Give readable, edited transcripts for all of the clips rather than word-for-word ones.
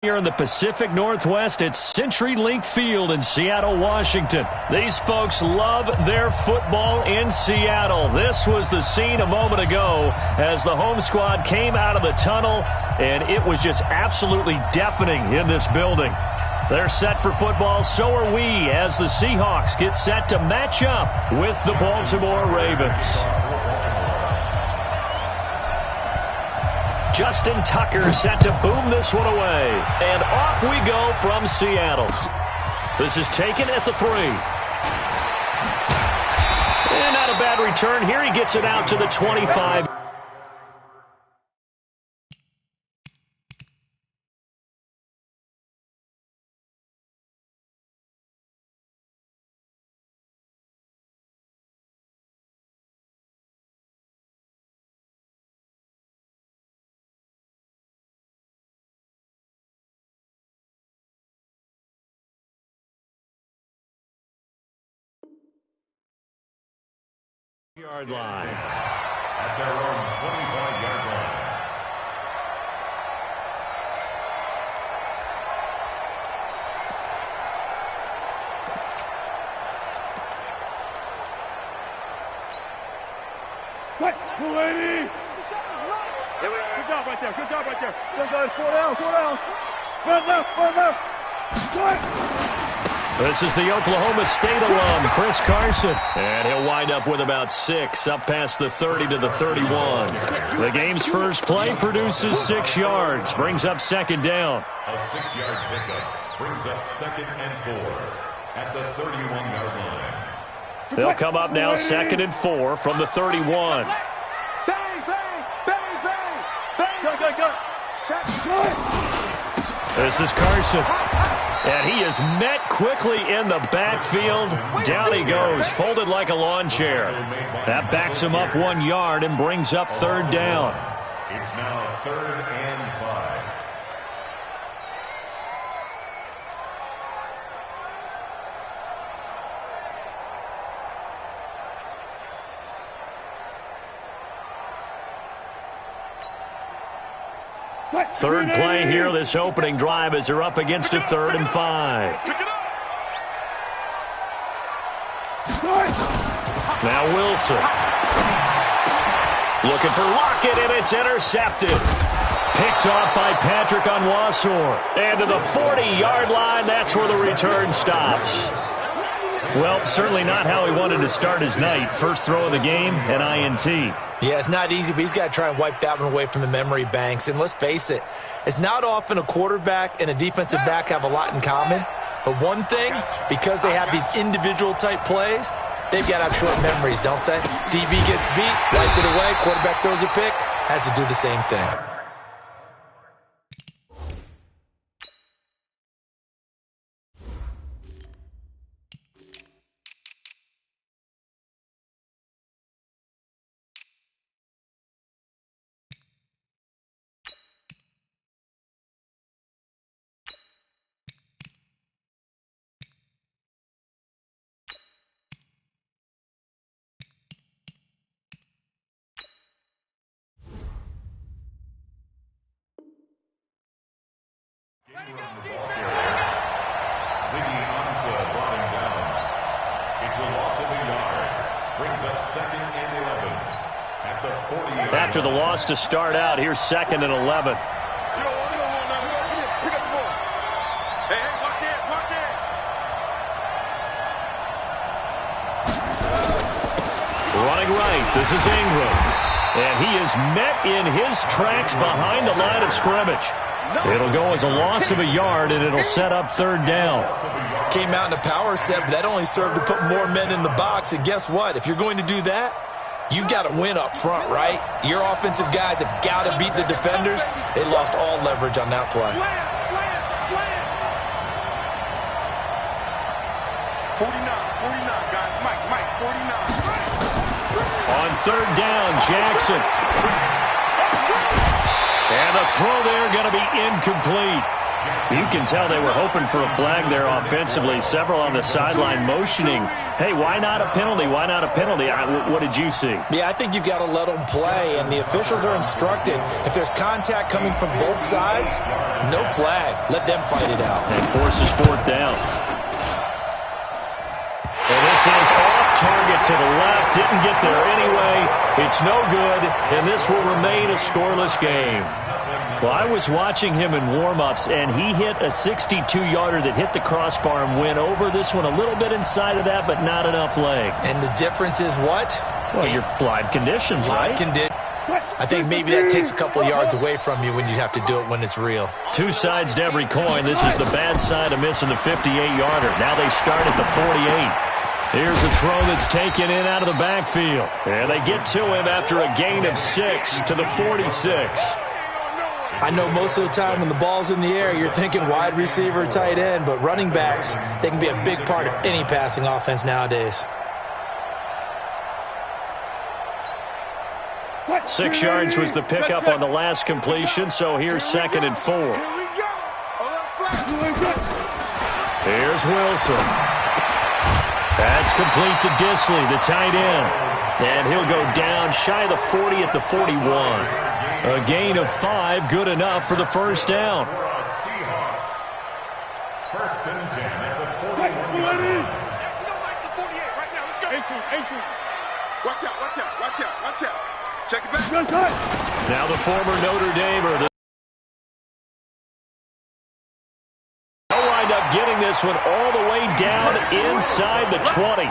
Here in the Pacific Northwest at CenturyLink Field in Seattle, Washington. These folks love their football in Seattle. This was the scene a moment ago as the home squad came out of the tunnel, and it was just absolutely deafening in this building. They're set for football, so are we, as the Seahawks get set to match up with the Baltimore Ravens. Justin Tucker set to boom this one away. And off we go from Seattle. This is taken at the 3. And not a bad return here. He gets it out to the 25. Yard line. At their own 25-yard line. Mulaney! Good job right there. Good job right there. Good guys. 4 down. 4 down. Run left. Run left. Good. This is the Oklahoma State alum, Chris Carson. And he'll wind up with about 6, up past the 30 to the 31. The game's first play produces 6 yards, brings up second down. A 6-yard pickup brings up 2nd and 4 at the 31-yard line. They'll come up now 2nd and 4 from the 31. Bang, bang, bang, bang, bang. Go. Check. This is Carson. And he is met quickly in the backfield. Down he goes, folded like a lawn chair. That backs him up 1 yard and brings up third down. It's now 3rd and 5. Third play here, this opening drive as they're up against a 3rd and 5. Now Wilson. Looking for Lockett, and it's intercepted. Picked off by Patrick Onwuasor. And to the 40-yard line, that's where the return stops. Well, certainly not how he wanted to start his night. First throw of the game, an INT. Yeah, it's not easy, but he's got to try and wipe that one away from the memory banks. And let's face it, it's not often a quarterback and a defensive back have a lot in common. But one thing, because they have these individual type plays, they've got to have short memories, don't they? DB gets beat, wipe it away, quarterback throws a pick, has to do the same thing. After the loss to start out, here's 2nd and 11. Pick up the ball. Hey, watch it, watch it. Running right, this is Ingram. And he is met in his tracks behind the line of scrimmage. It'll go as a loss of a yard, and it'll set up third down. Came out in a power set, but that only served to put more men in the box. And guess what? If you're going to do that, you've got to win up front, right? Your offensive guys have got to beat the defenders. They lost all leverage on that play. Slant. 49, guys. Mike, 49. On third down, Jackson. And the throw there going to be incomplete. You can tell they were hoping for a flag there offensively. Several on the sideline motioning, hey, why not a penalty? Why not a penalty? What did you see? Yeah, I think you've got to let them play, and the officials are instructed. If there's contact coming from both sides, no flag. Let them fight it out. And forces fourth down. And this is off target to the left. Didn't get there anyway. It's no good, and this will remain a scoreless game. Well, I was watching him in warm-ups, and he hit a 62-yarder that hit the crossbar and went over. This one a little bit inside of that, but not enough leg. And the difference is what? Well, your live conditions, right? Live conditions. I think maybe that takes a couple of yards away from you when you have to do it when it's real. Two sides to every coin. This is the bad side of missing the 58-yarder. Now they start at the 48. Here's a throw that's taken in out of the backfield. And they get to him after a gain of 6 to the 46. I know most of the time when the ball's in the air, you're thinking wide receiver, tight end, but running backs, they can be a big part of any passing offense nowadays. 6 yards was the pickup on the last completion, so here's 2nd and 4. Here's Wilson. That's complete to Disley, the tight end. And he'll go down shy of the 40 at the 41. A gain of 5, good enough for the first down. First and 10 at the 41. Watch out, watch out, watch out, watch out. Check it back. Now the former Notre Damer. They'll wind up getting this one all the way down inside the 20.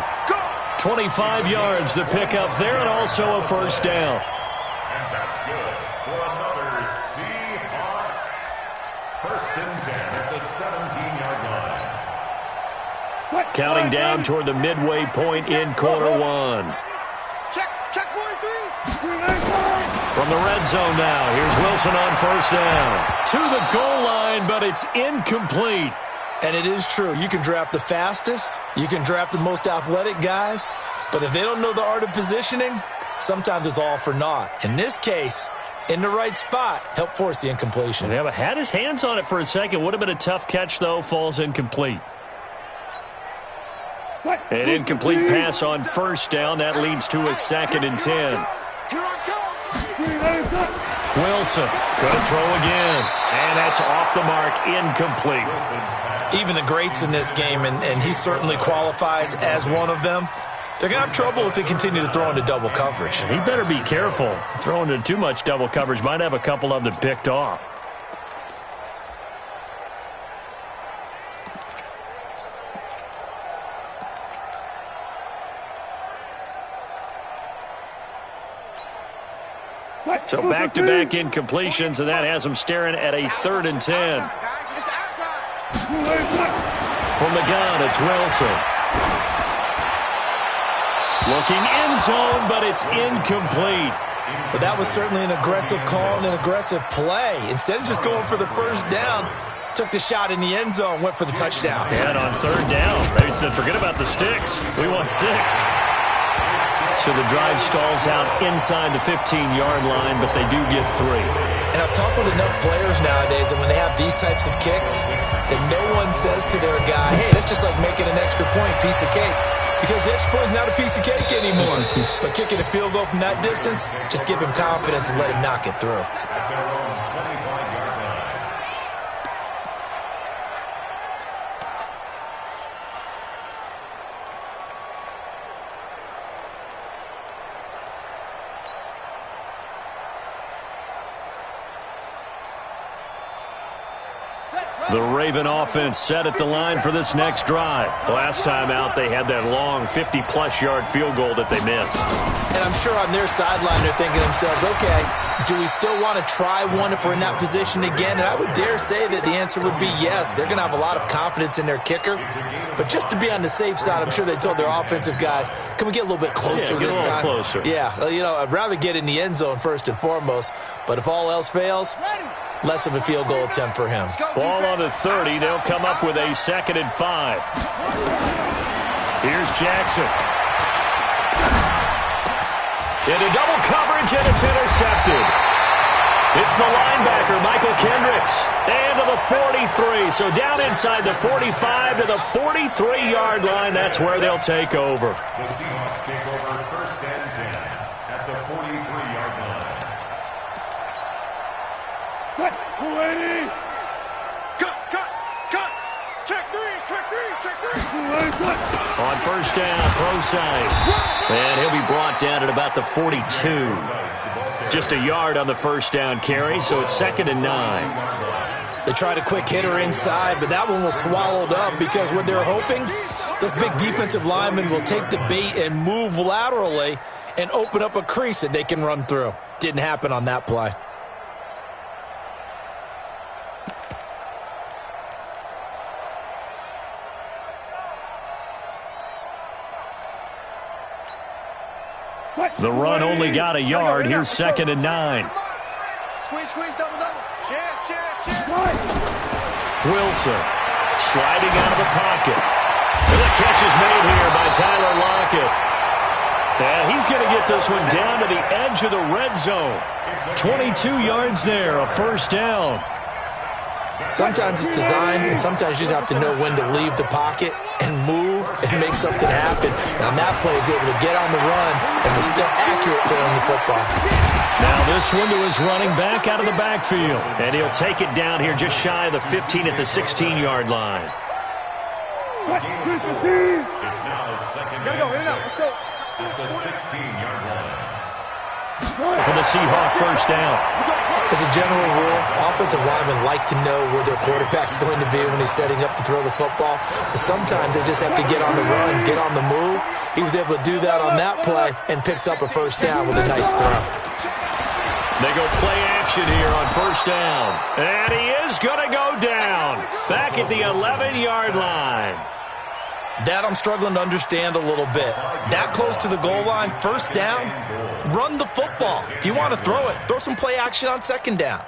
25 yards the pickup there, and also a first down. And that's good for another Seahawks. First and 10 at the 17-yard line. Counting down toward the midway point in quarter one. Check 43. From the red zone now, here's Wilson on first down. To the goal line, but it's incomplete. And it is true. You can draft the fastest. You can draft the most athletic guys. But if they don't know the art of positioning, sometimes it's all for naught. In this case, in the right spot, help force the incompletion. Yeah, but had his hands on it for a second. Would have been a tough catch, though. Falls incomplete. An incomplete pass on first down. That leads to a 2nd and 10. Wilson going to throw again. And that's off the mark, incomplete. Even the greats in this game, and he certainly qualifies as one of them, they're going to have trouble if they continue to throw into double coverage. He better be careful. Throwing into too much double coverage might have a couple of them picked off. So back-to-back incompletions, and that has them staring at a 3rd and 10. From the gun, it's Wilson. Looking end zone, but it's incomplete. But that was certainly an aggressive call and an aggressive play. Instead of just going for the first down, took the shot in the end zone, went for the touchdown. And on 3rd down, they said, forget about the sticks. We want 6. So the drive stalls out inside the 15-yard line, but they do get 3. And I've talked with enough players nowadays, and when they have these types of kicks, that no one says to their guy, hey, that's just like making an extra point, piece of cake. Because the extra point is not a piece of cake anymore. But kicking a field goal from that distance, just give him confidence and let him knock it through. The Raven offense set at the line for this next drive. Last time out, they had that long 50-plus yard field goal that they missed. And I'm sure on their sideline, they're thinking to themselves, okay, do we still want to try one if we're in that position again? And I would dare say that the answer would be yes. They're going to have a lot of confidence in their kicker. But just to be on the safe side, I'm sure they told their offensive guys, can we get a little bit closer this time? Closer. Yeah, you know, I'd rather get in the end zone first and foremost. But if all else fails, less of a field goal attempt for him. Ball on the 30. They'll come up with a 2nd and 5. Here's Jackson. Into double coverage, and it's intercepted. It's the linebacker, Michael Kendricks. And to the 43. So down inside the 45 to the 43-yard line. That's where they'll take over. The Seahawks take over 1st and 10 at the 43-yard line. Cut! 280! Cut! Check three! On 1st down, pro size. And he'll be brought down at about the 42. Just a yard on the 1st down carry, so it's 2nd and 9. They tried a quick hitter inside, but that one was swallowed up because what they're hoping, those big defensive linemen will take the bait and move laterally and open up a crease that they can run through. Didn't happen on that play. The run only got a yard. Here's 2nd and 9. Squeeze, double. Share. Wilson sliding out of the pocket. And the catch is made here by Tyler Lockett. And he's going to get this one down to the edge of the red zone. 22 yards there, a 1st down. Sometimes it's designed, and sometimes you just have to know when to leave the pocket and move and make something happen. And on that play, he's able to get on the run and was still accurate throwing the football. Now this one to his running back out of the backfield. And he'll take it down here just shy of the 15 at the 16-yard line. It's now 2nd and 6 at the 16-yard line. For the Seahawk 1st down. As a general rule, offensive linemen like to know where their quarterback's going to be when he's setting up to throw the football. But sometimes they just have to get on the run, get on the move. He was able to do that on that play and picks up a 1st down with a nice throw. They go play action here on 1st down. And he is going to go down. Back at the 11-yard line. That I'm struggling to understand a little bit. That close to the goal line, 1st down, run the football. If you want to throw it, throw some play action on 2nd down.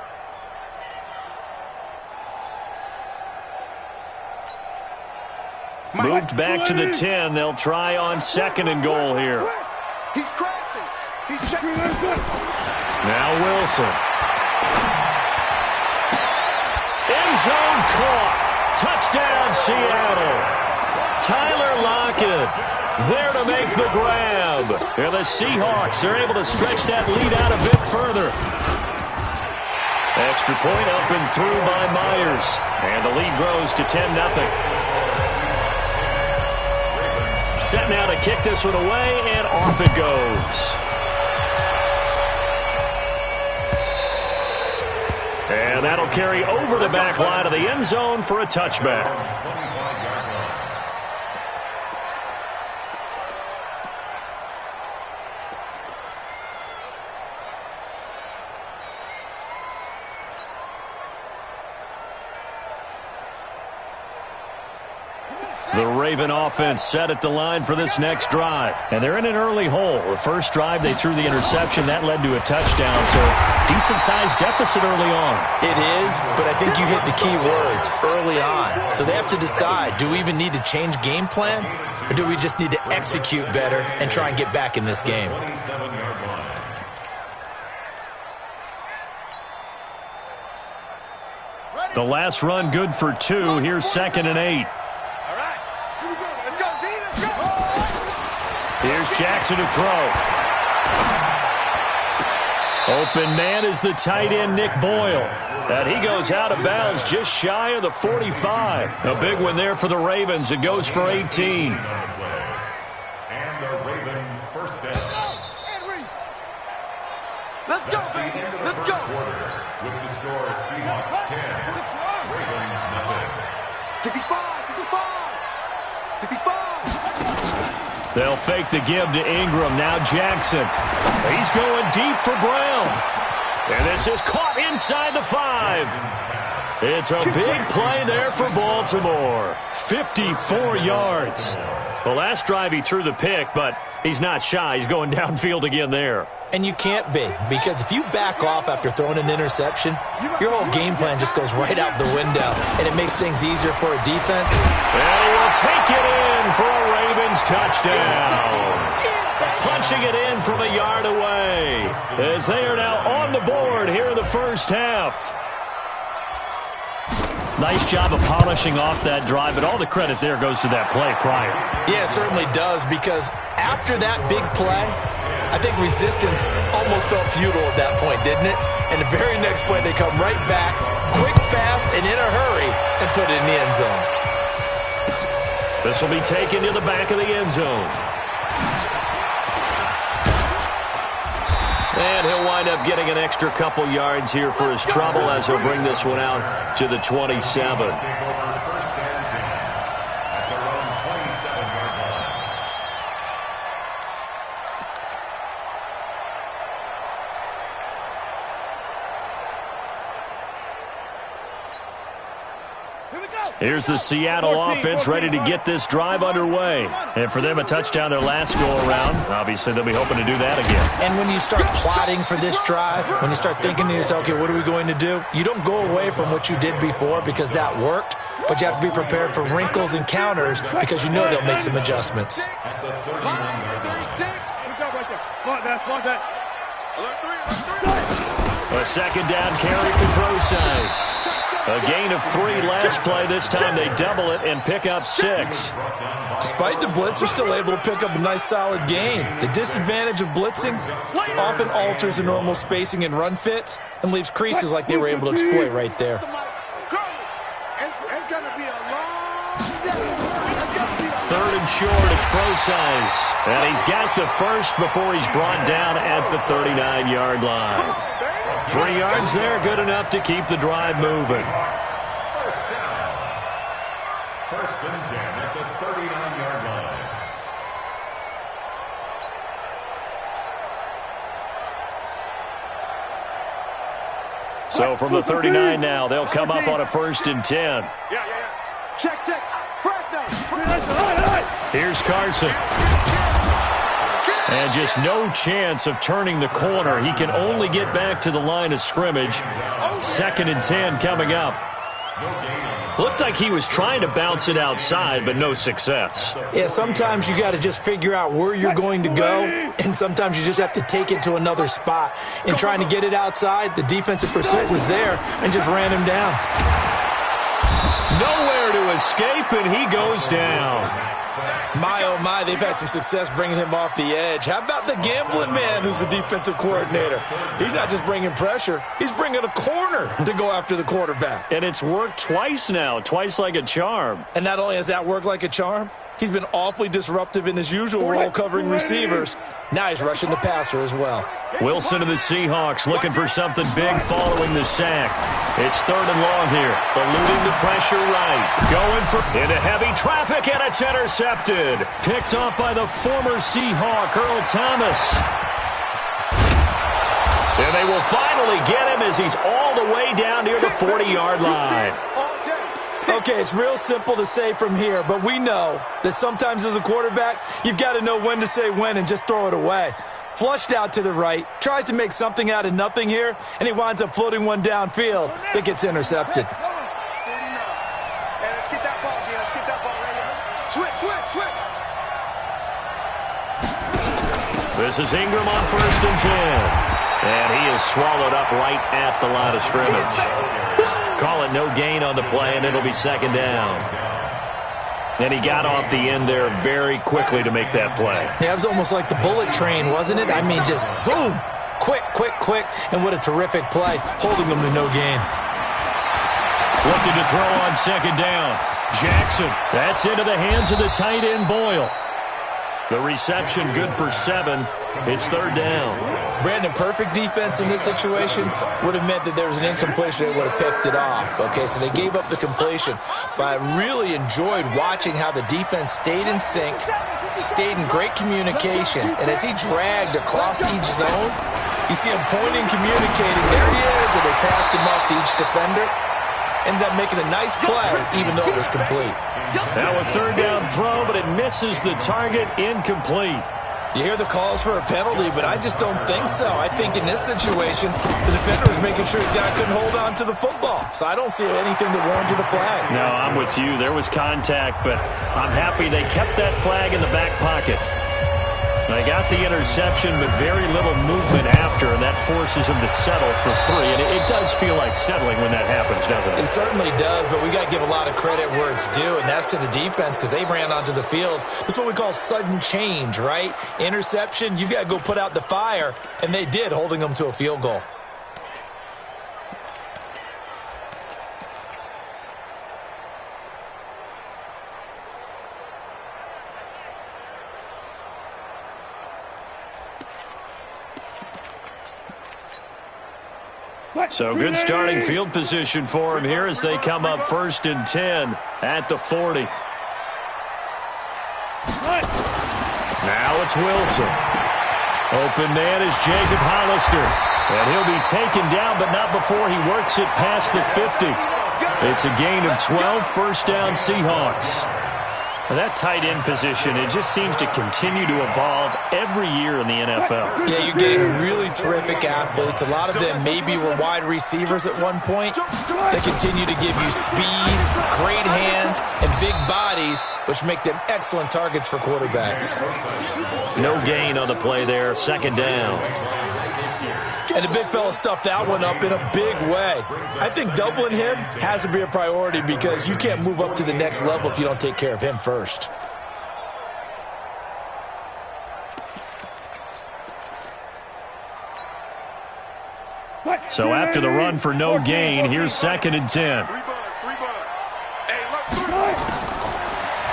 Moved back to the 10. They'll try on 2nd and goal here. He's crossing. He's checking. Now Wilson. End zone caught. Touchdown, Seattle. Tyler Lockett there to make the grab. And the Seahawks are able to stretch that lead out a bit further. Extra point up and through by Myers. And the lead grows to 10-0. Set now to kick this one away, and off it goes. And that'll carry over the back line of the end zone for a touchback. The Raven offense set at the line for this next drive. And they're in an early hole. The first drive, they threw the interception. That led to a touchdown. So, decent-sized deficit early on. It is, but I think you hit the key words, early on. So they have to decide, do we even need to change game plan? Or do we just need to execute better and try and get back in this game? The last run good for 2. Here's 2nd and 8. Here's Jackson to throw. Open man is the tight end, Nick Boyle. And he goes out of bounds just shy of the 45. A big one there for the Ravens. It goes for 18. And the Raven 1st down. Let's go, baby. Let's go. With the score, Seahawks 10, Ravens 0. 65. They'll fake the give to Ingram. Now Jackson. He's going deep for Brown. And this is caught inside the 5. It's a big play there for Baltimore. 54 yards. The last drive he threw the pick, but he's not shy. He's going downfield again there. And you can't be, because if you back off after throwing an interception, your whole game plan just goes right out the window, and it makes things easier for a defense. And he will take it in for a Ravens touchdown. punching it in from a yard away, as they are now on the board here in the first half. Nice job of polishing off that drive, but all the credit there goes to that play prior. Yeah, it certainly does, because after that big play, I think resistance almost felt futile at that point, didn't it? And the very next play, they come right back, quick, fast, and in a hurry, and put it in the end zone. This will be taken to the back of the end zone. And he'll wind up getting an extra couple yards here for his trouble as he'll bring this one out to the 27. Here's the Seattle offense ready to get this drive underway. And for them, a touchdown their last go-around. Obviously, they'll be hoping to do that again. And when you start plotting for this drive, when you start thinking to yourself, okay, what are we going to do? You don't go away from what you did before because that worked, but you have to be prepared for wrinkles and counters because you know they'll make some adjustments. A second down carry for Procise. A gain of 3 last play. This time they double it and pick up 6. Despite the blitz, they're still able to pick up a nice solid gain. The disadvantage of blitzing often alters the normal spacing and run fits and leaves creases like they were able to exploit right there. Third and short, it's Procise. And he's got the first before he's brought down at the 39-yard line. 3 yards there, good enough to keep the drive moving. First and 10 at the 39-yard line. So from the 39 now, they'll come up on a first and 10. Check. Here's Carson. And just no chance of turning the corner. He can only get back to the line of scrimmage. 2nd and 10 coming up. Looked like he was trying to bounce it outside, but no success. Yeah, sometimes you got to just figure out where you're going to go, and sometimes you just have to take it to another spot. In trying to get it outside, the defensive pursuit was there and just ran him down. Nowhere to escape, and he goes down. My, oh my, they've had some success bringing him off the edge. How about the gambling man who's the defensive coordinator? He's not just bringing pressure. He's bringing a corner to go after the quarterback. And it's worked twice now, twice like a charm. And not only has that worked like a charm, he's been awfully disruptive in his usual role covering receivers. Now he's rushing the passer as well. Wilson of the Seahawks looking for something big following the sack. It's 3rd and long here. Eluding the pressure right. Going for into heavy traffic, and it's intercepted. Picked off by the former Seahawk, Earl Thomas. And they will finally get him as he's all the way down near the 40-yard line. Okay, it's real simple to say from here, but we know that sometimes as a quarterback, you've got to know when to say when and just throw it away. Flushed out to the right, tries to make something out of nothing here, and he winds up floating one downfield that gets intercepted. Let's get that ball, Let's get that ball right here. Switch. This is Ingram on 1st and 10. And he is swallowed up right at the line of scrimmage. Call it no gain on the play, and it'll be 2nd down. And he got off the end there very quickly to make that play. Yeah, it was almost like the bullet train, wasn't it? I mean, just zoom. Quick. And what a terrific play, holding them to no gain. Looking to throw on 2nd down. Jackson, that's into the hands of the tight end Boyle. The reception good for 7. It's 3rd down. Brandon, perfect defense in this situation would have meant that there was an incompletion. They would have picked it off. Okay, so they gave up the completion. But I really enjoyed watching how the defense stayed in sync, stayed in great communication. And as he dragged across each zone, you see him pointing, communicating. There he is, and they passed him off to each defender. Ended up making a nice play, even though it was complete. Now a 3rd down throw, but it misses the target, incomplete. You hear the calls for a penalty, but I just don't think so. I think in this situation, the defender was making sure his guy couldn't hold on to the football. So I don't see anything that warranted the flag. No, I'm with you. There was contact, but I'm happy they kept that flag in the back pocket. They got the interception, but very little movement after, and that forces him to settle for 3. And it does feel like settling when that happens, doesn't it? It certainly does, but we got to give a lot of credit where it's due, and that's to the defense because they ran onto the field. This is what we call sudden change, right? Interception, you got to go put out the fire, and they did, holding them to a field goal. So good starting field position for him here as they come up 1st and 10 at the 40. Now it's Wilson. Open man is Jacob Hollister. And he'll be taken down, but not before he works it past the 50. It's a gain of 12, first down Seahawks. That tight end position, it just seems to continue to evolve every year in the NFL. Yeah, you're getting really terrific athletes. A lot of them maybe were wide receivers at one point. They continue to give you speed, great hands, and big bodies, which make them excellent targets for quarterbacks. No gain on the play there, 2nd down. And the big fella stuffed that one up in a big way. I think doubling him has to be a priority because you can't move up to the next level if you don't take care of him first. So after the run for no gain, here's 2nd and 10.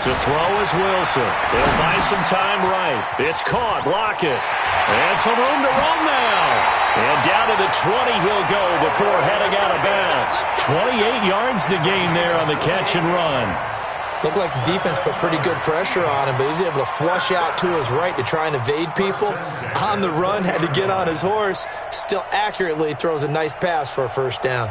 To throw is Wilson. He'll buy some time right. It's caught. Block it. And some room to run now. And down to the 20 he'll go before heading out of bounds. 28 yards the gain there on the catch and run. Looked like the defense put pretty good pressure on him, but he's able to flush out to his right to try and evade people. On the run, had to get on his horse. Still accurately throws a nice pass for a first down.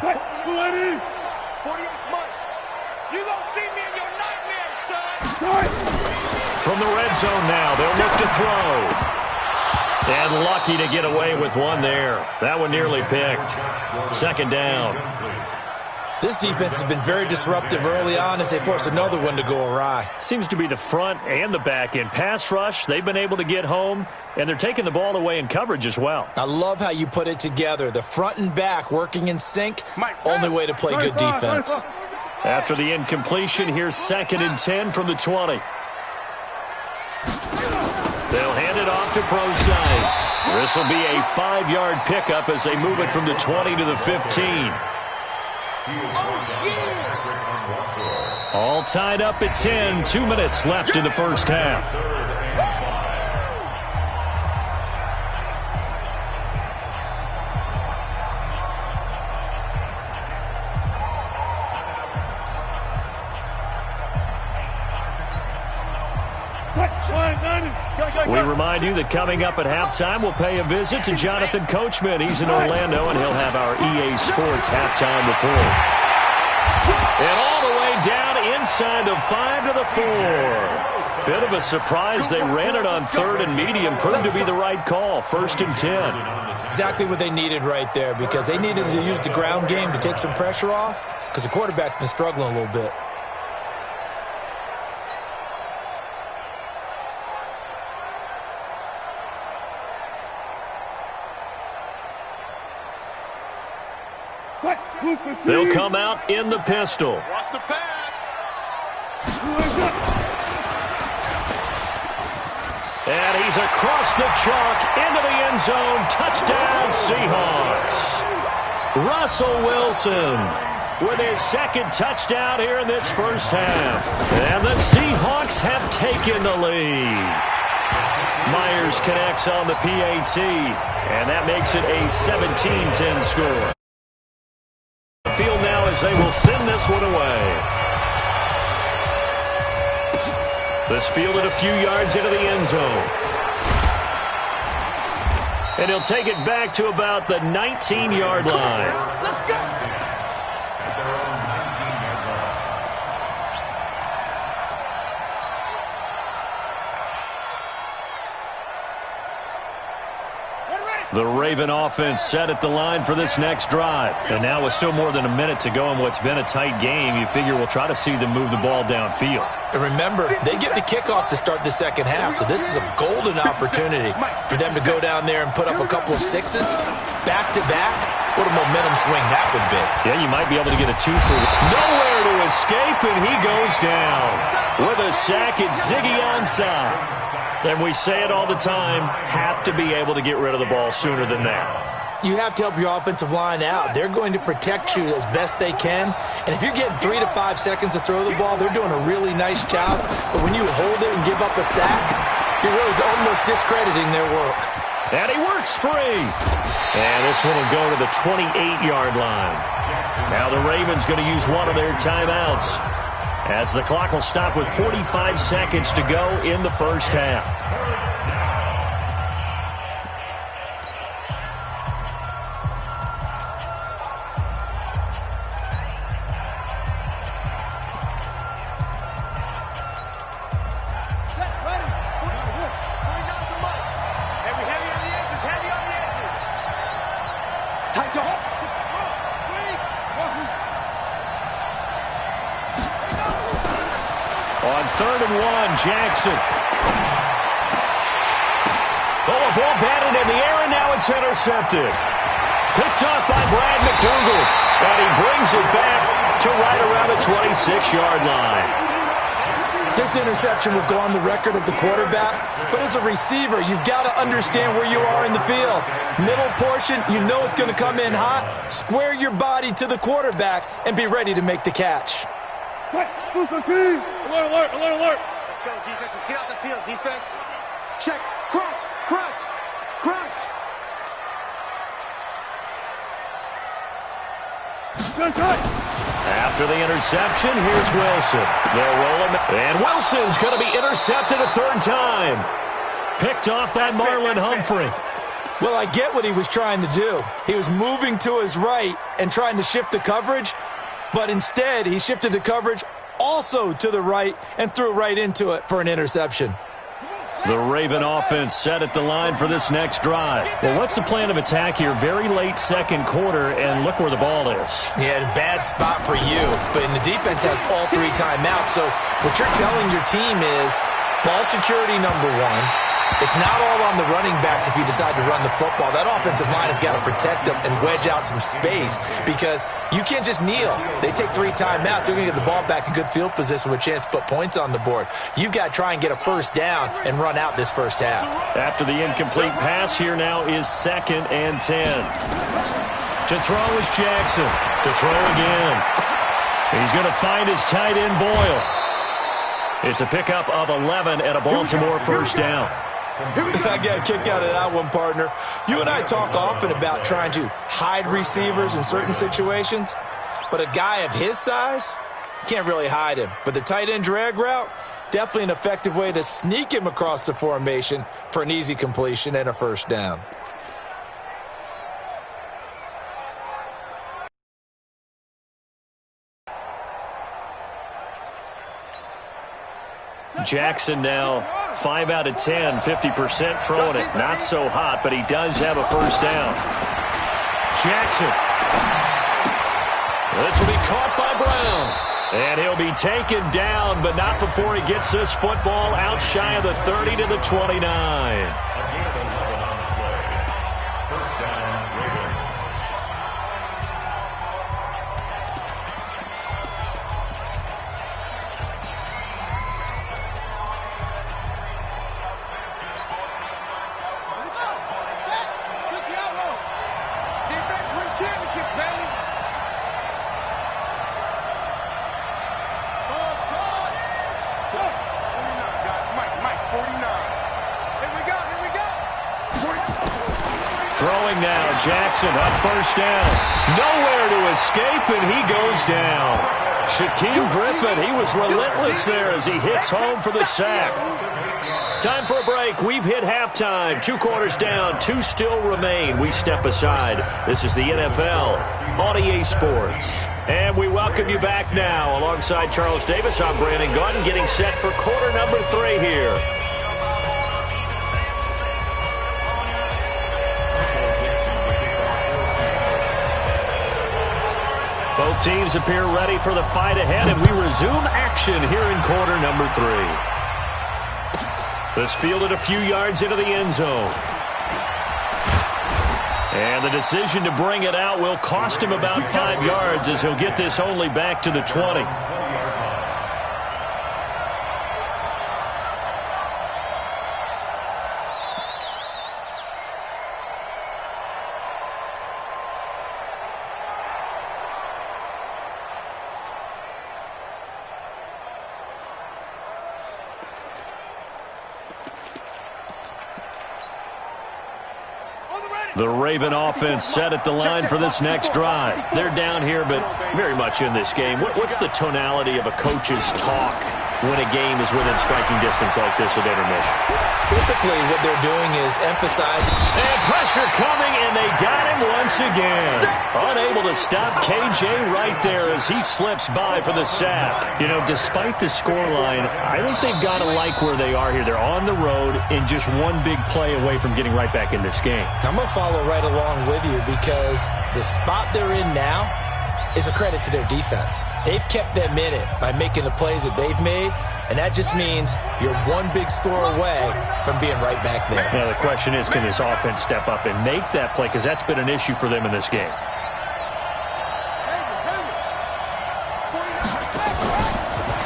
From the red zone now, they'll look to throw. And lucky to get away with one there. That one nearly picked. 2nd down. This defense has been very disruptive early on as they force another one to go awry. Seems to be the front and the back end. Pass rush, they've been able to get home, and they're taking the ball away in coverage as well. I love how you put it together. The front and back working in sync, only way to play good defense. After the incompletion, here's 2nd and 10 from the 20. They'll hand it off to Procise. This will be a 5-yard pickup as they move it from the 20 to the 15. All tied up at 10. 2 minutes left in the first half. We remind you that coming up at halftime, we'll pay a visit to Jonathan Coachman. He's in Orlando, and he'll have our EA Sports halftime report. And all the way down inside the 5 to the 4. Bit of a surprise. They ran it on 3rd and medium. Proved to be the right call. 1st and 10. Exactly what they needed right there because they needed to use the ground game to take some pressure off because the quarterback's been struggling a little bit. They'll come out in the pistol. Watch the pass. And he's across the chalk into the end zone. Touchdown, Seahawks. Russell Wilson with his 2nd touchdown here in this first half. And the Seahawks have taken the lead. Myers connects on the PAT, and that makes it a 17-10 score. Field now as they will send this one away. This fielded a few yards into the end zone. And he'll take it back to about the 19-yard line. Let's go. The Raven offense set at the line for this next drive. And now with still more than a minute to go in what's been a tight game, you figure we'll try to see them move the ball downfield. And remember, they get the kickoff to start the second half, so this is a golden opportunity for them to go down there and put up a couple of sixes back-to-back. What a momentum swing that would be. Yeah, you might be able to get a 2 for nowhere to escape, and he goes down. With a sack, it's Ziggy Ansah. And we say it all the time, have to be able to get rid of the ball sooner than that. You have to help your offensive line out. They're going to protect you as best they can. And if you're getting 3 to 5 seconds to throw the ball, they're doing a really nice job. But when you hold it and give up a sack, you're really almost discrediting their work. And he works free. And this one will go to the 28-yard line. Now the Ravens going to use one of their timeouts, as the clock will stop with 45 seconds to go in the first half. On 3rd and 1, Jackson. Oh, a ball batted in the air, and now it's intercepted. Picked off by Brad McDougal, and he brings it back to right around the 26-yard line. This interception will go on the record of the quarterback, but as a receiver, you've got to understand where you are in the field. Middle portion, you know it's going to come in hot. Square your body to the quarterback and be ready to make the catch. Alert, alert, alert, alert. Let's go, defense. Let's get out the field, defense. Check. Crunch, crunch, crunch. After the interception, here's Wilson. They'll roll him, and Wilson's going to be intercepted a 3rd time. Picked off by Marlon Humphrey. Well, I get what he was trying to do. He was moving to his right and trying to shift the coverage, but instead he shifted the coverage also to the right and threw right into it for an interception. The Raven offense set at the line for this next drive. Well, what's the plan of attack here? Very late second quarter, and look where the ball is. Yeah, bad spot for you, but the defense has all 3 timeouts. So what you're telling your team is ball security number 1. It's not all on the running backs if you decide to run the football. That offensive line has got to protect them and wedge out some space because you can't just kneel. They take 3 timeouts. They're going to get the ball back in good field position with a chance to put points on the board. You've got to try and get a first down and run out this first half. After the incomplete pass, here now is 2nd and 10. To throw is Jackson. To throw again. He's going to find his tight end, Boyle. It's a pickup of 11 and a Baltimore first down. I got a kick out of that one, partner. You and I talk often about trying to hide receivers in certain situations, but a guy of his size, can't really hide him. But the tight end drag route, definitely an effective way to sneak him across the formation for an easy completion and a first down. Jackson now 5 out of 10, 50% throwing it. Not so hot, but he does have a first down. Jackson. This will be caught by Brown. And he'll be taken down, but not before he gets this football out shy of the 30 to the 29. Throwing now, Jackson on first down. Nowhere to escape, and he goes down. Shaquem Griffin, he was relentless there as he hits home for the sack. Time for a break. We've hit halftime. 2 quarters down, 2 still remain. We step aside. This is the NFL on EA Sports. And we welcome you back now. Alongside Charles Davis, I'm Brandon Gunn, getting set for quarter number 3 here. Both teams appear ready for the fight ahead, and we resume action here in quarter number 3. This fielded a few yards into the end zone. And the decision to bring it out will cost him about 5 yards as he'll get this only back to the 20. The Raven offense set at the line for this next drive. They're down here, but very much in this game. What's the tonality of a coach's talk when a game is within striking distance like this at intermission? Typically, what they're doing is emphasizing. And pressure coming, and they got him once again. Unable to stop KJ right there as he slips by for the sack. You know, despite the scoreline, I think they've got to like where they are here. They're on the road and just one big play away from getting right back in this game. I'm going to follow right along with you because the spot they're in now is a credit to their defense. They've kept them in it by making the plays that they've made, and that just means you're one big score away from being right back there. Now, the question is, can this offense step up and make that play? Because that's been an issue for them in this game.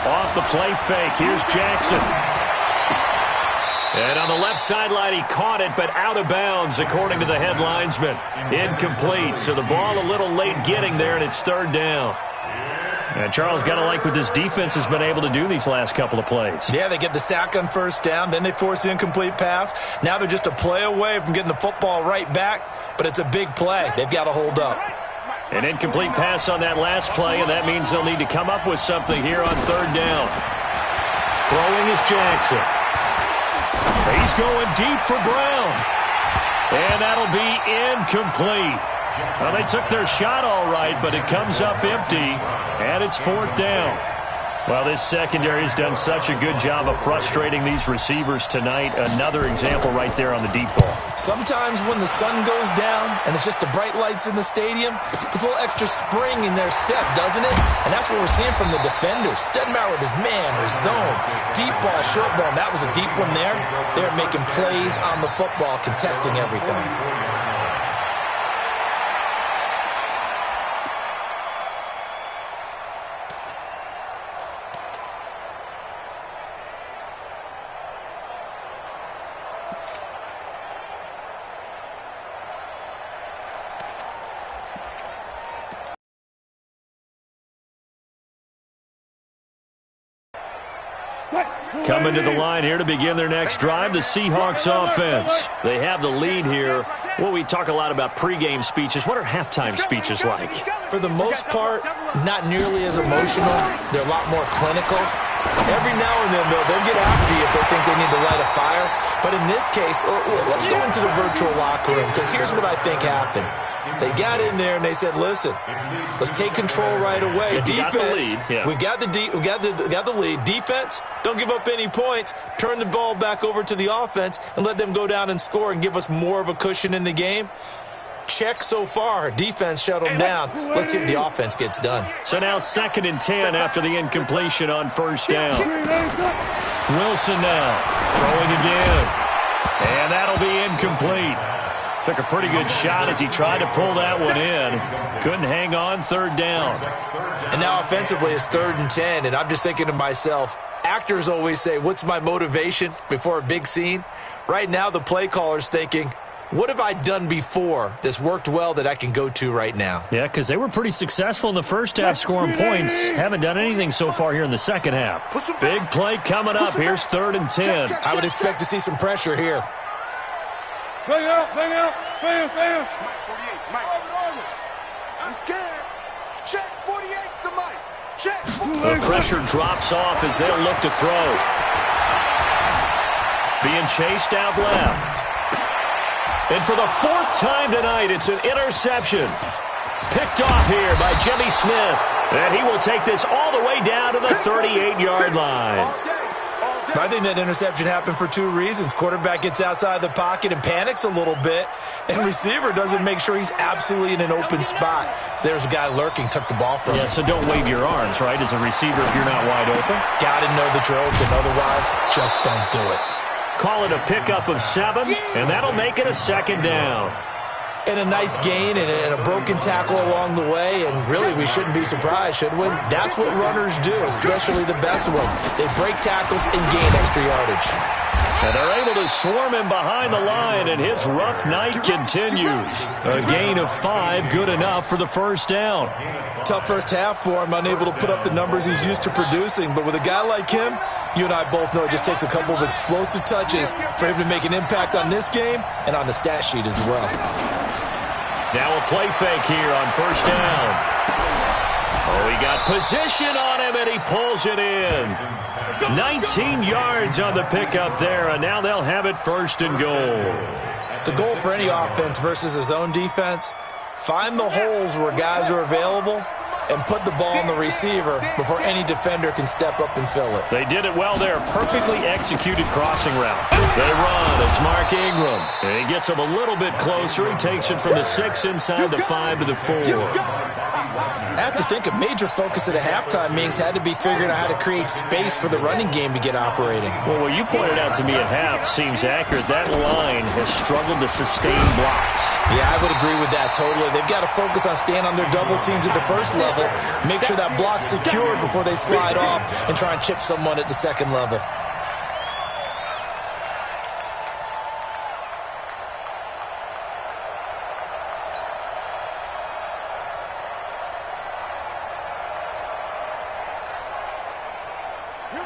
Off the play fake, here's Jackson. And on the left sideline, he caught it, but out of bounds, according to the head linesman. Incomplete, so the ball a little late getting there, and it's third down. And Charles, got to like what this defense has been able to do these last couple of plays. Yeah, they get the sack on first down, then they force the incomplete pass. Now they're just a play away from getting the football right back, but it's a big play. They've got to hold up. An incomplete pass on that last play, and that means they'll need to come up with something here on third down. Throwing is Jackson. He's going deep for Brown. And that'll be incomplete. Well, they took their shot all right, but it comes up empty, and it's fourth down. Well, this secondary has done such a good job of frustrating these receivers tonight. Another example right there on the deep ball. Sometimes when the sun goes down and it's just the bright lights in the stadium, there's a little extra spring in their step, doesn't it? And that's what we're seeing from the defenders. Doesn't matter whether it's man or zone, deep ball, short ball. That was a deep one there. They're making plays on the football, contesting everything. Coming to the line here to begin their next drive, the Seahawks offense. They have the lead here. Well, we talk a lot about pregame speeches. What are halftime speeches like? For the most part, not nearly as emotional. They're a lot more clinical. Every now and then, though, they'll get after you if they think they need to light a fire. But in this case, let's go into the virtual locker room, because here's what I think happened. They got in there and they said, listen, let's take control right away. Defense, we got the lead. Defense, don't give up any points. Turn the ball back over to the offense and let them go down and score and give us more of a cushion in the game. Check so far. Defense shut them down. Let's see if the offense gets done. So now 2nd and 10 after the incompletion on first down. Wilson now throwing again. And that'll be incomplete. Took a pretty good shot as he tried to pull that one in. Couldn't hang on, third down. And now offensively it's 3rd and 10, and I'm just thinking to myself, actors always say, what's my motivation before a big scene? Right now the play caller's thinking, what have I done before that's worked well that I can go to right now? Yeah, because they were pretty successful in the first half scoring points. Haven't done anything so far here in the second half. Big play coming up. Here's 3rd and 10. I would expect to see some pressure here. Bang out, bang out, bam, bam. Mike, 48, Mike. I'm scared. Check, 48's the Mike. Check. The pressure drops off as they'll look to throw. Being chased out left. And for the 4th time tonight, it's an interception. Picked off here by Jimmy Smith. And he will take this all the way down to the 38-yard line. I think that interception happened for two reasons. Quarterback gets outside the pocket and panics a little bit, and receiver doesn't make sure he's absolutely in an open spot. So there's a guy lurking, took the ball from him. Yeah, so don't wave your arms, right, as a receiver if you're not wide open. Got to know that you're open. Otherwise, just don't do it. Call it a pickup of 7, and that'll make it a second down. And a nice gain and a broken tackle along the way, and really we shouldn't be surprised, should we? That's what runners do, especially the best ones. They break tackles and gain extra yardage. And they're able to swarm him behind the line, and his rough night continues. A gain of 5, good enough for the first down. Tough first half for him, unable to put up the numbers he's used to producing, but with a guy like him, you and I both know it just takes a couple of explosive touches for him to make an impact on this game and on the stat sheet as well. Now a play fake here on first down. Oh, he got position on him, and he pulls it in. 19 yards on the pickup there, and now they'll have it first and goal. The goal for any offense versus his own defense, find the holes where guys are available and put the ball on the receiver before any defender can step up and fill it. They did it well there. Perfectly executed crossing route. They run. It's Mark Ingram. And he gets him a little bit closer. He takes it from the 6 inside the 5 to the 4. I have to think a major focus at a halftime meetings had to be figuring out how to create space for the running game to get operating. Well, what you pointed out to me at half seems accurate. That line has struggled to sustain blocks. Yeah, I would agree with that totally. They've got to focus on staying on their double teams at the first level, make sure that block's secured before they slide off and try and chip someone at the second level.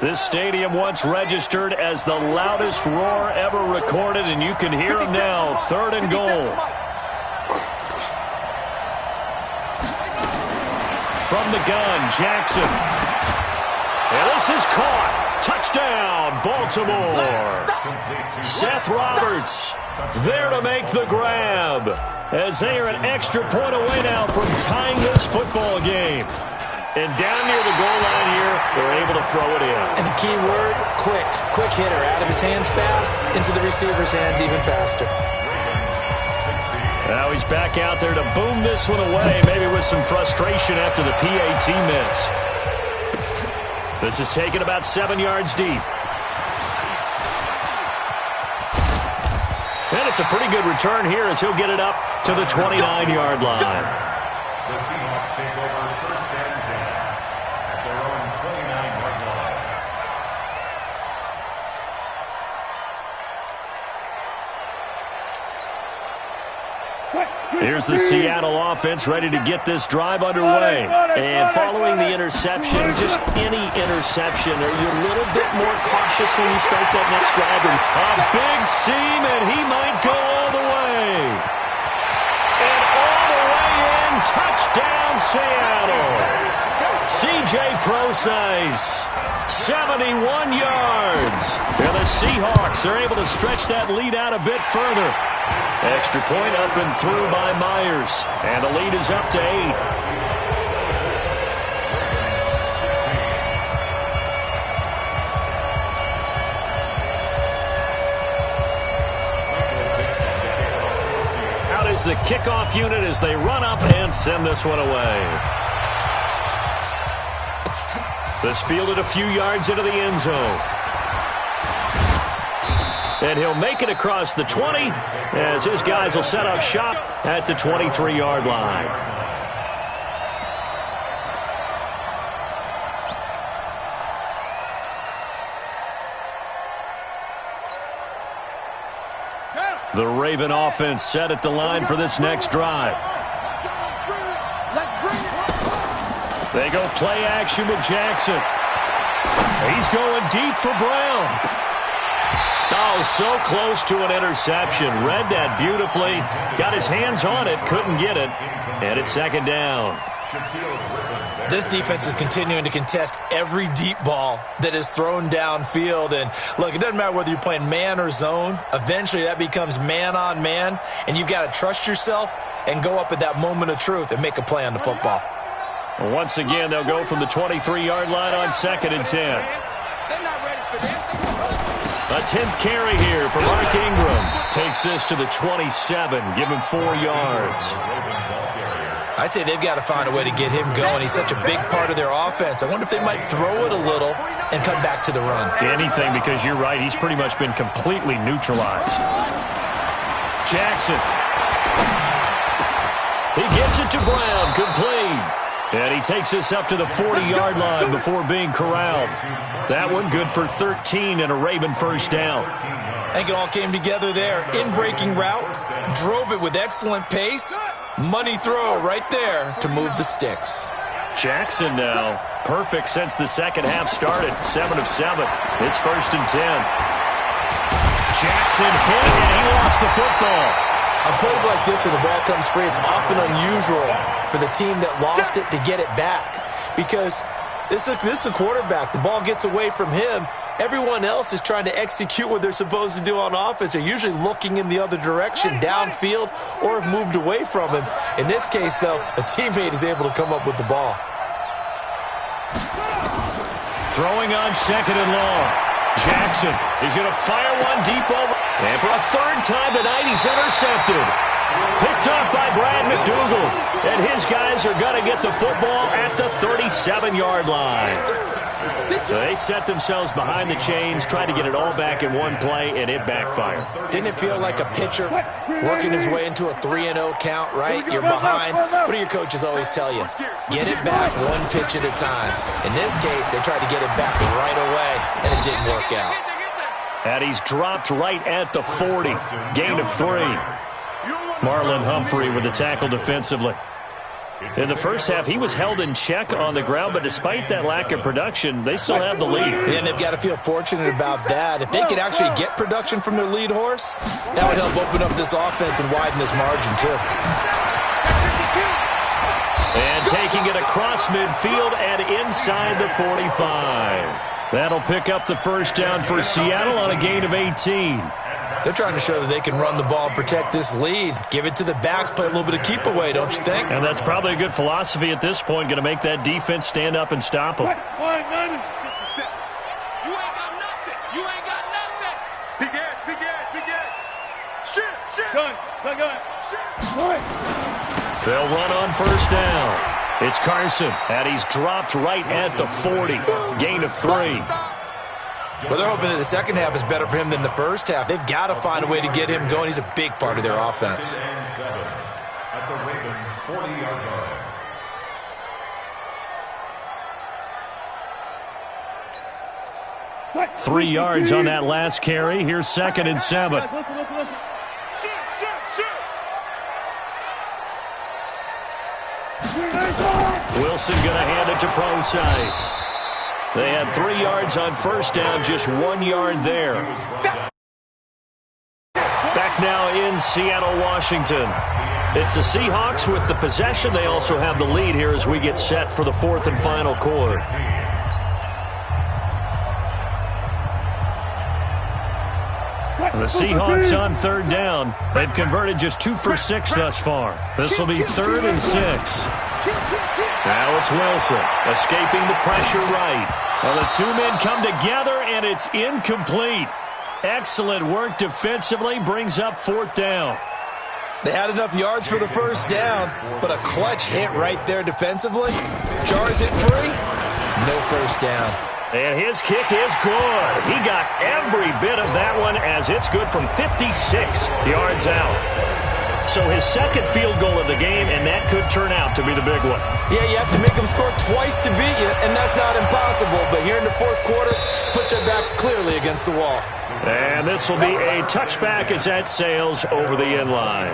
This stadium once registered as the loudest roar ever recorded, and you can hear him now. 3rd and goal. From the gun, Jackson. And this is caught. Touchdown, Baltimore. Seth Roberts there to make the grab, as they are an extra point away now from tying this football game. And down near the goal line here, they're able to throw it in. And the key word, quick. Quick hitter. Out of his hands fast, into the receiver's hands even faster. Now he's back out there to boom this one away, maybe with some frustration after the PAT miss. This is taken about 7 yards deep. And it's a pretty good return here as he'll get it up to the 29-yard line. The Seahawks take over first and 10 at their own 29-yard line. Here's the Seattle offense ready to get this drive underway. And following the interception, just any interception, are you a little bit more cautious when you start that next drive? And a big seam, and he might go all the way. And all the way in, touchdown Seattle. C.J. Procise, 71 yards. And the Seahawks are able to stretch that lead out a bit further. Extra point up and through by Myers. And the lead is up to 8. Out is the kickoff unit as they run up and send this one away. This fielded a few yards into the end zone. And he'll make it across the 20 as his guys will set up shop at the 23-yard line. The Raven offense set at the line for this next drive. They go play action with Jackson. He's going deep for Brown. Oh, so close to an interception. Read that beautifully. Got his hands on it, couldn't get it. And it's second down. This defense is continuing to contest every deep ball that is thrown downfield. And look, it doesn't matter whether you're playing man or zone. Eventually that becomes man on man. And you've got to trust yourself and go up at that moment of truth and make a play on the football. Once again, they'll go from the 23-yard line on 2nd and 10. They're not ready for this. A 10th carry here for Mark Ingram. Takes this to the 27. Give him 4 yards. I'd say they've got to find a way to get him going. He's such a big part of their offense. I wonder if they might throw it a little and come back to the run. Anything, because you're right. He's pretty much been completely neutralized. Jackson. He gets it to Brown. Complete. And he takes this up to the 40-yard line before being corralled. That one good for 13 and a Raven first down. I think it all came together there. In-breaking route. Drove it with excellent pace. Money throw right there to move the sticks. Jackson now perfect since the second half started. 7 of 7. It's 1st and 10. Jackson hit, and he lost the football. On plays like this where the ball comes free, it's often unusual for the team that lost it to get it back. Because this is the quarterback. The ball gets away from him. Everyone else is trying to execute what they're supposed to do on offense. They're usually looking in the other direction, downfield, or have moved away from him. In this case, though, a teammate is able to come up with the ball. Throwing on 2nd and long. Jackson is going to fire one deep over. And for a 3rd time tonight, he's intercepted. Picked off by Brad McDougal. And his guys are going to get the football at the 37-yard line. So they set themselves behind the chains, tried to get it all back in one play, and it backfired. Didn't it feel like a pitcher working his way into a 3-0 count, right? You're behind. What do your coaches always tell you? Get it back one pitch at a time. In this case, they tried to get it back right away, and it didn't work out. And he's dropped right at the 40. Gain of 3. Marlon Humphrey with the tackle defensively. In the first half, he was held in check on the ground, but despite that lack of production, they still have the lead. And they've got to feel fortunate about that. If they could actually get production from their lead horse, that would help open up this offense and widen this margin, too. And taking it across midfield and inside the 45. That'll pick up the first down for Seattle on a gain of 18. They're trying to show that they can run the ball and protect this lead. Give it to the backs, play a little bit of keep away, don't you think? And that's probably a good philosophy at this point, going to make that defense stand up and stop them. You ain't got nothing. You ain't got nothing. Big Ed. Shit. Gun. Shit. They'll run on first down. It's Carson, and he's dropped right at the 40. Gain of 3. Well, they're hoping that the second half is better for him than the first half. They've got to find a way to get him going. He's a big part of their offense. At the Ravens' 40-yard line. 3 yards on that last carry. Here's 2nd and 7. Wilson going to hand it to Procise. They had 3 yards on first down, just 1 yard there. Back now in Seattle, Washington. It's the Seahawks with the possession. They also have the lead here as we get set for the 4th and final quarter. The Seahawks on 3rd down. They've converted just 2 for 6 thus far. This will be 3rd and 6. Now it's Wilson escaping the pressure right. Well, the 2 men come together, and it's incomplete. Excellent work defensively, brings up 4th down. They had enough yards for the first down, but a clutch hit right there defensively. Jars it free. No first down. And his kick is good. He got every bit of that one as it's good from 56 yards out. So his 2nd field goal of the game, and that could turn out to be the big one. Yeah, you have to make them score twice to beat you, and that's not impossible. But here in the 4th quarter, puts their backs clearly against the wall. And this will be a touchback as that sails over the end line.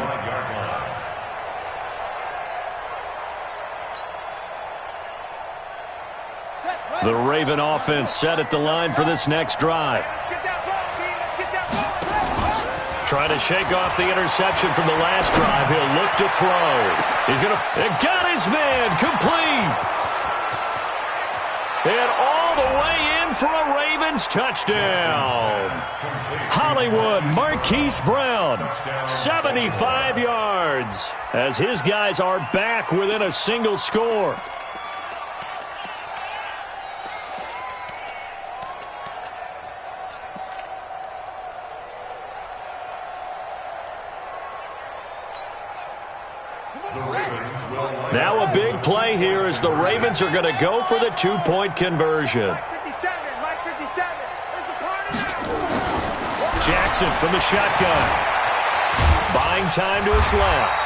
The Raven offense set at the line for this next drive. Trying to shake off the interception from the last drive. He'll look to throw. He's going to... got his man complete. And all the way in for a Ravens touchdown. Hollywood Marquise Brown, 75 yards, as his guys are back within a single score. Now a big play here as the Ravens are going to go for the two-point conversion. Jackson from the shotgun. Buying time to his left.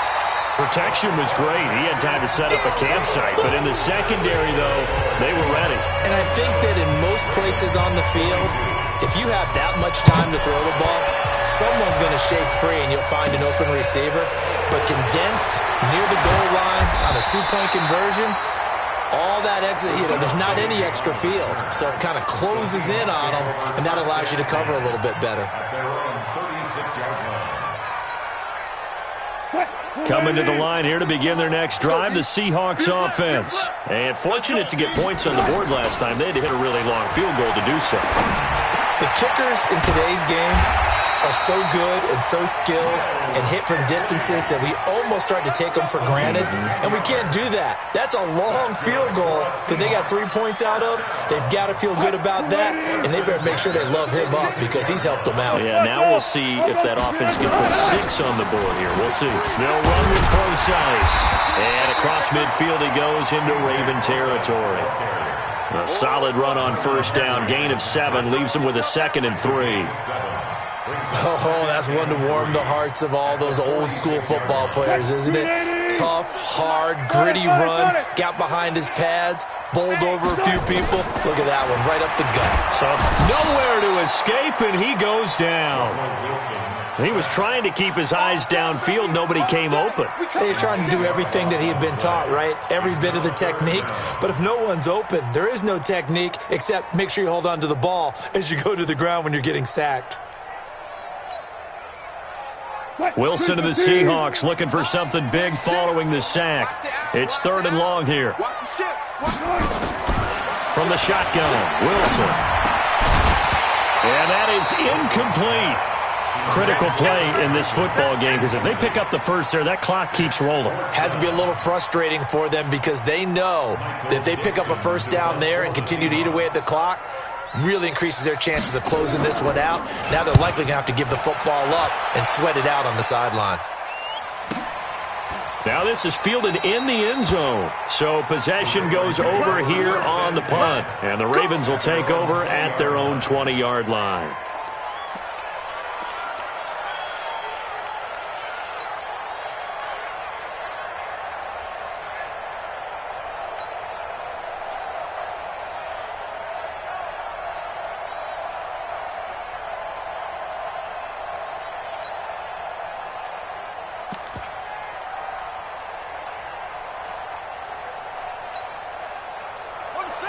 Protection was great. He had time to set up a campsite. But in the secondary, though, they were ready. And I think that in most places on the field, if you have that much time to throw the ball, someone's going to shake free and you'll find an open receiver. But condensed near the goal line on a two-point conversion, all that exit, there's not any extra field. So it kind of closes in on them, and that allows you to cover a little bit better. Coming to the line here to begin their next drive, the Seahawks offense. And fortunate to get points on the board last time. They had to hit a really long field goal to do so. The kickers in today's game are so good and so skilled and hit from distances that we almost start to take them for granted, and we can't do that. That's a long field goal that they got 3 points out of. They've got to feel good about that, and they better make sure they love him up because he's helped them out. Yeah, now we'll see if that offense can put 6 on the board here. We'll see. They'll run with precise. And across midfield he goes into Raven territory. A solid run on first down. Gain of 7 leaves him with a 2nd and 3. Oh, that's one to warm the hearts of all those old-school football players, isn't it? Tough, hard, gritty run, got behind his pads, bowled over a few people. Look at that one, right up the gut. So nowhere to escape, and he goes down. He was trying to keep his eyes downfield. Nobody came open. He was trying to do everything that he had been taught, right? Every bit of the technique. But if no one's open, there is no technique except make sure you hold on to the ball as you go to the ground when you're getting sacked. Wilson of the Seahawks looking for something big following the sack. It's 3rd and long here. From the shotgun, Wilson. And that is incomplete. Critical play in this football game because if they pick up the first there, that clock keeps rolling. Has to be a little frustrating for them because they know that if they pick up a first down there and continue to eat away at the clock, really increases their chances of closing this one out. Now they're likely going to have to give the football up and sweat it out on the sideline. Now this is fielded in the end zone. So possession goes over here on the punt. And the Ravens will take over at their own 20-yard line.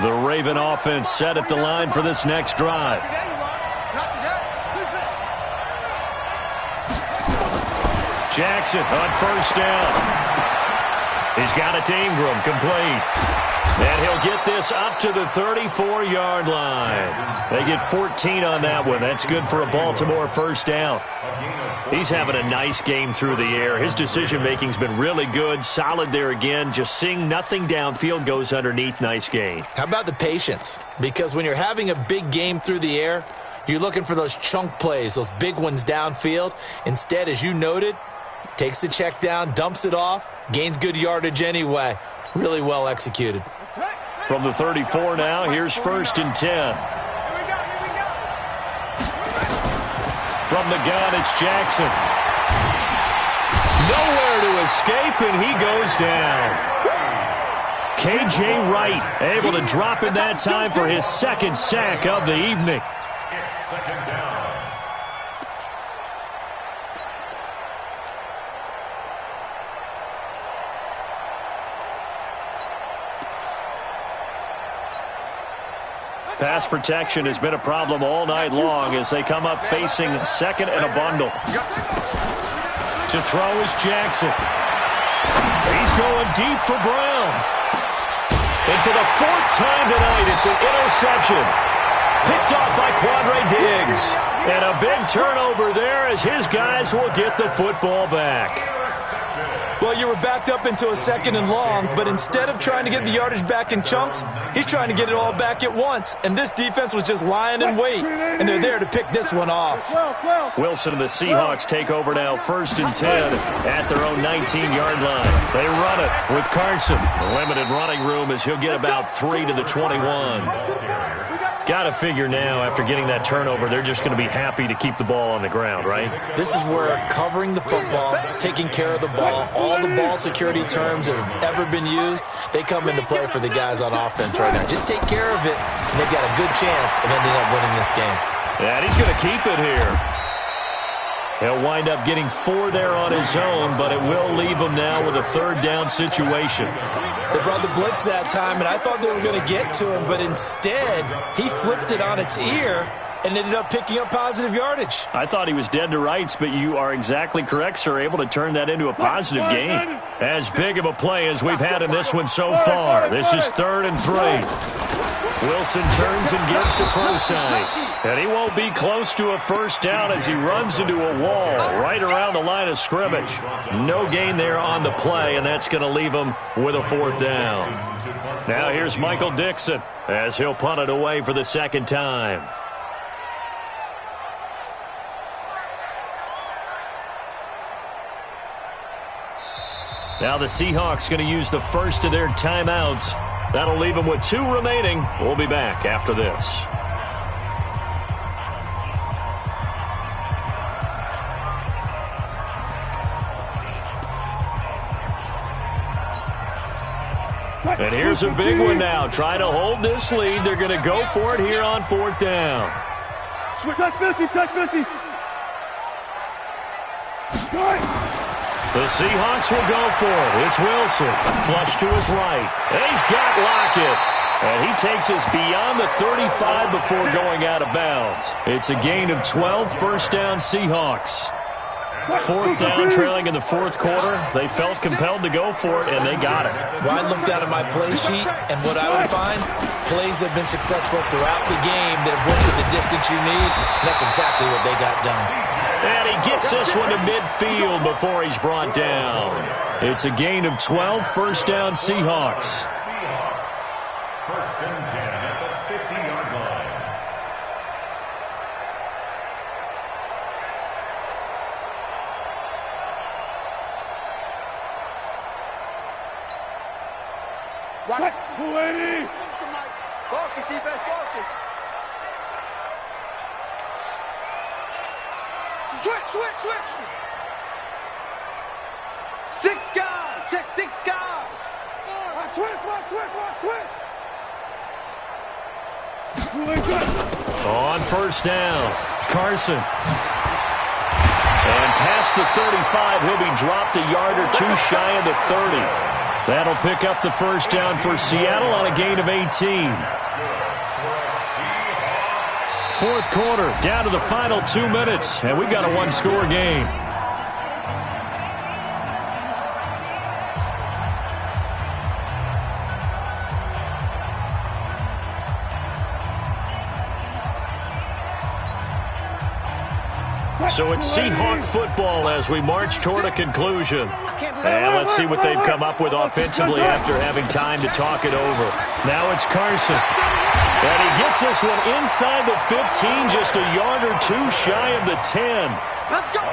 The Raven offense set at the line for this next drive. Jackson on first down. He's got it to Ingram, complete. And he'll get this up to the 34-yard line. They get 14 on that one. That's good for a Baltimore first down. He's having a nice game through the air. His decision-making's been really good. Solid there again. Just seeing nothing downfield goes underneath. Nice game. How about the patience? Because when you're having a big game through the air, you're looking for those chunk plays, those big ones downfield. Instead, as you noted, takes the check down, dumps it off, gains good yardage anyway. Really well executed. From the 34 now, here's 1st and 10. From the gun, it's Jackson. Nowhere to escape, and he goes down. K.J. Wright able to drop in that time for his 2nd sack of the evening. It's 2nd down. Pass protection has been a problem all night long as they come up facing 2nd and a bundle. To throw is Jackson. He's going deep for Brown. And for the 4th time tonight, it's an interception. Picked off by Quandre Diggs. And a big turnover there as his guys will get the football back. Well, you were backed up into a 2nd and long, but instead of trying to get the yardage back in chunks, he's trying to get it all back at once. And this defense was just lying in wait, and they're there to pick this one off. Wilson and the Seahawks take over now, 1st and 10 at their own 19-yard line. They run it with Carson. Limited running room as he'll get about 3 to the 21. Got to figure now, after getting that turnover, they're just going to be happy to keep the ball on the ground, right? This is where covering the football, taking care of the ball, all the ball security terms that have ever been used, they come into play for the guys on offense right now. Just take care of it, and they've got a good chance of ending up winning this game. And he's going to keep it here. He'll wind up getting 4 there on his own, but it will leave him now with a 3rd down situation. They brought the blitz that time, and I thought they were going to get to him, but instead, he flipped it on its ear and ended up picking up positive yardage. I thought he was dead to rights, but you are exactly correct, sir, able to turn that into a positive gain. As big of a play as we've had in this one so far. This is 3rd and 3. Wilson turns and gives to Procise. And he won't be close to a 1st down as he runs into a wall right around the line of scrimmage. No gain there on the play, and that's going to leave him with a 4th down. Now here's Michael Dixon as he'll punt it away for the 2nd time. Now the Seahawks going to use the first of their timeouts. That'll leave them with 2 remaining. We'll be back after this. And here's a big one now. Trying to hold this lead. They're going to go for it here on 4th down. Check 50, check 50. The Seahawks will go for it. It's Wilson. Flush to his right. And he's got Lockett. And he takes us beyond the 35 before going out of bounds. It's a gain of 12, 1st down Seahawks. 4th down, trailing in the 4th quarter. They felt compelled to go for it, and they got it. Well, I looked out at my play sheet, and what I would find, plays have been successful throughout the game that have went to the distance you need, and that's exactly what they got done. And he gets this one to midfield before he's brought down. It's a gain of 12, 1st down Seahawks. 1st and 10 at the 50-yard line. What? 280. Focus, defense, focus. Switch. 6 guard. Check 6 guard. Switch. On 1st down, Carson. And past the 35, he'll be dropped a yard or 2 shy of the 30. That'll pick up the 1st down for Seattle on a gain of 18. 4th quarter, down to the final 2 minutes, and we've got a 1-score game. So it's Seahawk football as we march toward a conclusion. And let's see what they've come up with offensively after having time to talk it over. Now it's Carson. And he gets this one inside the 15, just a yard or 2 shy of the 10.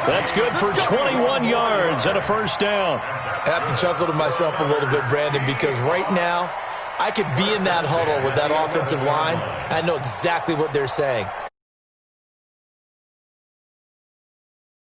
That's good for 21 yards and a 1st down. I have to chuckle to myself a little bit, Brandon, because right now I could be in that huddle with that offensive line. I know exactly what they're saying.